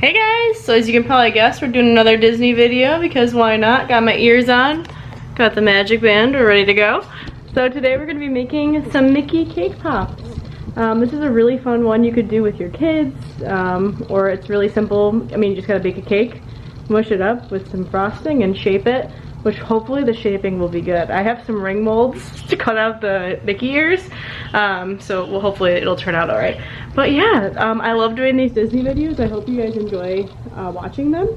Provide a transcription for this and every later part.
Hey guys, so as you can probably guess, we're doing another Disney video because why not? Got my ears on, got the magic band, we're ready to go. So today we're going to be making some Mickey cake pops. This is a really fun one you could do with your kids, or it's really simple. I mean, you just gotta bake a cake, mush it up with some frosting and shape it, which hopefully the shaping will be good. I have some ring molds to cut out the Mickey ears, so hopefully it'll turn out alright. But yeah, I love doing these Disney videos. I hope you guys enjoy watching them.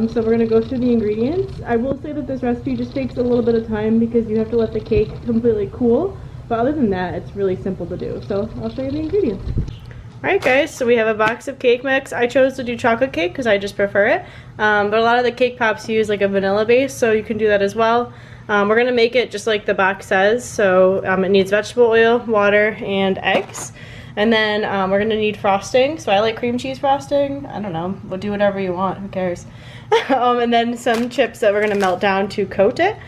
So we're gonna go through the ingredients. I will say that this recipe just takes a little bit of time because you have to let the cake completely cool. But other than that, it's really simple to do. So I'll show you the ingredients. Alright guys, so we have a box of cake mix. I chose to do chocolate cake because I just prefer it. But a lot of the cake pops use like a vanilla base, so you can do that as well. We're going to make it just like the box says. So it needs vegetable oil, water, and eggs. And then we're going to need frosting. So I like cream cheese frosting. I don't know, we'll do whatever you want, who cares. And then some chips that we're going to melt down to coat it.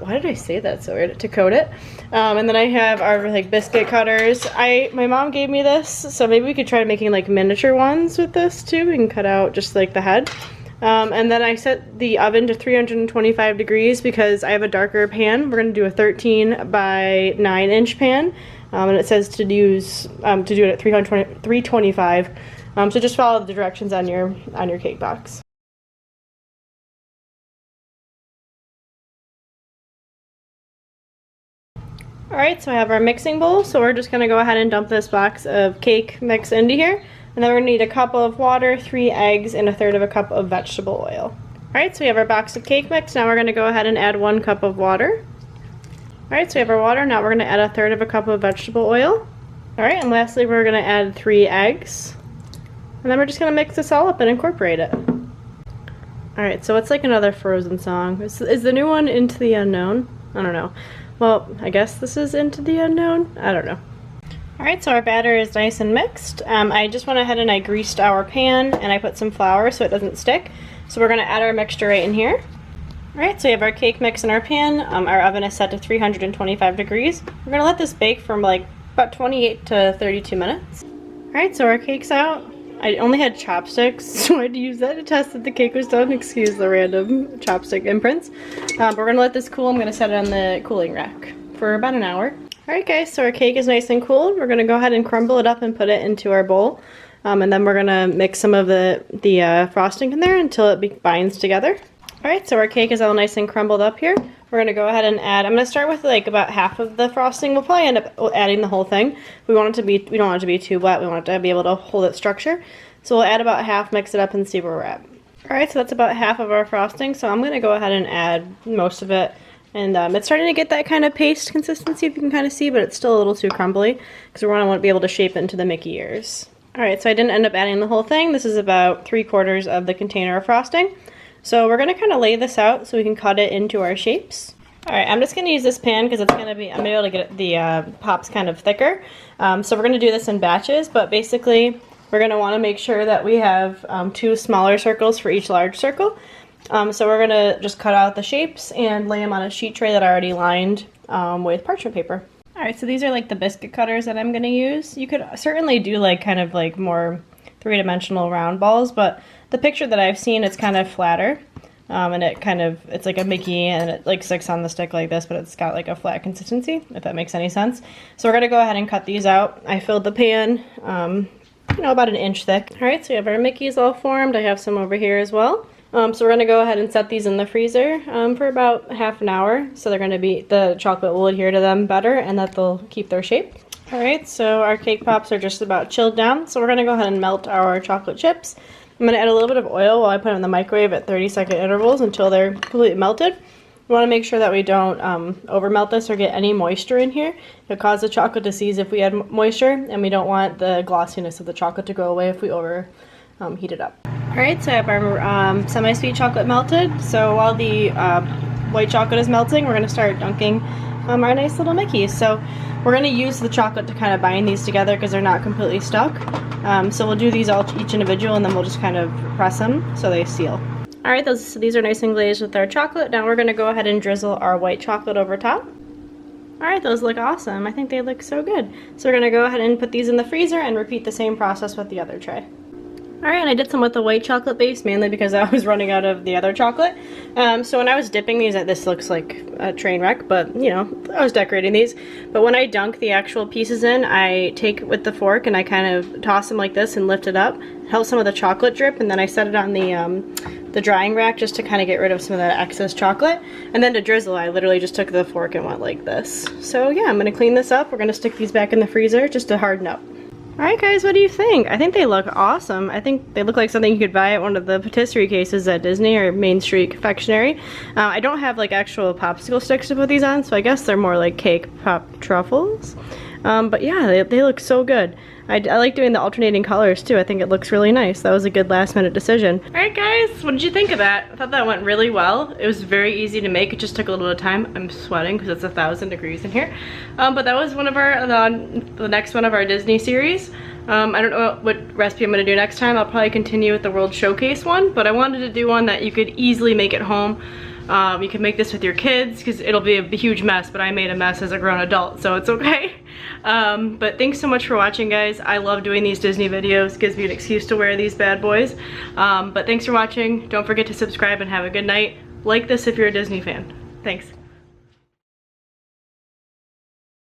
Why did I say that so weird? To coat it. And then I have our like biscuit cutters. My mom gave me this, so maybe we could try making like miniature ones with this too. We can cut out just like the head. And then I set the oven to 325 degrees because I have a darker pan. We're gonna do a 13 by 9 inch pan, and it says to do it at 325. So just follow the directions on your cake box. Alright, so I have our mixing bowl, so we're just going to go ahead and dump this box of cake mix into here. And then we're going to need a cup of water, 3 eggs, and 1/3 of a cup of vegetable oil. Alright, so we have our box of cake mix. Now we're going to go ahead and add 1 cup of water. Alright, so we have our water. Now we're going to add 1/3 of a cup of vegetable oil. Alright, and lastly we're going to add 3 eggs. And then we're just going to mix this all up and incorporate it. Alright, so it's like another Frozen song. Is the new one Into the Unknown? I don't know. Well, I guess this is Into the Unknown? I don't know. Alright, so our batter is nice and mixed. I just went ahead and I greased our pan and I put some flour so it doesn't stick. So we're going to add our mixture right in here. Alright, so we have our cake mix in our pan. Our oven is set to 325 degrees. We're going to let this bake from like about 28 to 32 minutes. Alright, so our cake's out. I only had chopsticks, so I had to use that to test that the cake was done. Excuse the random chopstick imprints. But we're going to let this cool. I'm going to set it on the cooling rack for about an hour. Alright guys, so our cake is nice and cooled. We're going to go ahead and crumble it up and put it into our bowl. And then we're going to mix some of the frosting in there until it binds together. Alright, so our cake is all nice and crumbled up here. We're going to go ahead and add, I'm going to start with like about half of the frosting. We'll probably end up adding the whole thing. We don't want it to be too wet. We want it to be able to hold its structure. So we'll add about half, mix it up, and see where we're at. Alright, so that's about half of our frosting. So I'm going to go ahead and add most of it. And it's starting to get that kind of paste consistency, if you can kind of see, but it's still a little too crumbly because we want to be able to shape it into the Mickey ears. Alright, so I didn't end up adding the whole thing. This is about 3/4 of the container of frosting. So we're going to kind of lay this out so we can cut it into our shapes. Alright, I'm just going to use this pan because I'm going to be able to get the pops kind of thicker. So we're going to do this in batches, but basically we're going to want to make sure that we have 2 smaller circles for each large circle. So we're going to just cut out the shapes and lay them on a sheet tray that I already lined with parchment paper. Alright, so these are like the biscuit cutters that I'm going to use. You could certainly do like kind of like more 3-dimensional round balls, but the picture that I've seen, it's kind of flatter. And it's like a Mickey and it like sticks on the stick like this, but it's got like a flat consistency, if that makes any sense. So we're going to go ahead and cut these out. I filled the pan, about 1 inch thick. Alright, so we have our Mickeys all formed. I have some over here as well. So we're going to go ahead and set these in the freezer for about half an hour. So the chocolate will adhere to them better and that they'll keep their shape. Alright, so our cake pops are just about chilled down. So we're going to go ahead and melt our chocolate chips. I'm going to add a little bit of oil while I put them in the microwave at 30-second intervals until they're completely melted. We want to make sure that we don't over melt this or get any moisture in here. It'll cause the chocolate to seize if we add moisture, and we don't want the glossiness of the chocolate to go away if we over heat it up. Alright, so I have our semi-sweet chocolate melted. So while the white chocolate is melting, we're going to start dunking our nice little Mickeys. So we're going to use the chocolate to kind of bind these together because they're not completely stuck. So we'll do these each individual and then we'll just kind of press them so they seal. Alright, these are nice and glazed with our chocolate. Now we're going to go ahead and drizzle our white chocolate over top. Alright, those look awesome. I think they look so good. So we're going to go ahead and put these in the freezer and repeat the same process with the other tray. Alright, and I did some with the white chocolate base, mainly because I was running out of the other chocolate. So when I was dipping these, this looks like a train wreck, but you know, I was decorating these. But when I dunk the actual pieces in, I take it with the fork and I kind of toss them like this and lift it up. It helps some of the chocolate drip, and then I set it on the drying rack just to kind of get rid of some of that excess chocolate. And then to drizzle, I literally just took the fork and went like this. So yeah, I'm gonna clean this up. We're gonna stick these back in the freezer just to harden up. Alright guys, what do you think? I think they look awesome. I think they look like something you could buy at one of the patisserie cases at Disney or Main Street Confectionery. I don't have like actual popsicle sticks to put these on, so I guess they're more like cake pop truffles. But yeah, they look so good. I like doing the alternating colors too. I think it looks really nice. That was a good last minute decision. Alright guys, what did you think of that? I thought that went really well. It was very easy to make. It just took a little bit of time. I'm sweating because it's 1,000 degrees in here. But that was one of our, the next one of our Disney series. I don't know what recipe I'm going to do next time. I'll probably continue with the World Showcase one, but I wanted to do one that you could easily make at home. You can make this with your kids because it'll be a huge mess, but I made a mess as a grown adult, so it's okay. But thanks so much for watching, guys. I love doing these Disney videos. Gives me an excuse to wear these bad boys. But thanks for watching. Don't forget to subscribe and have a good night. Like this if you're a Disney fan. Thanks.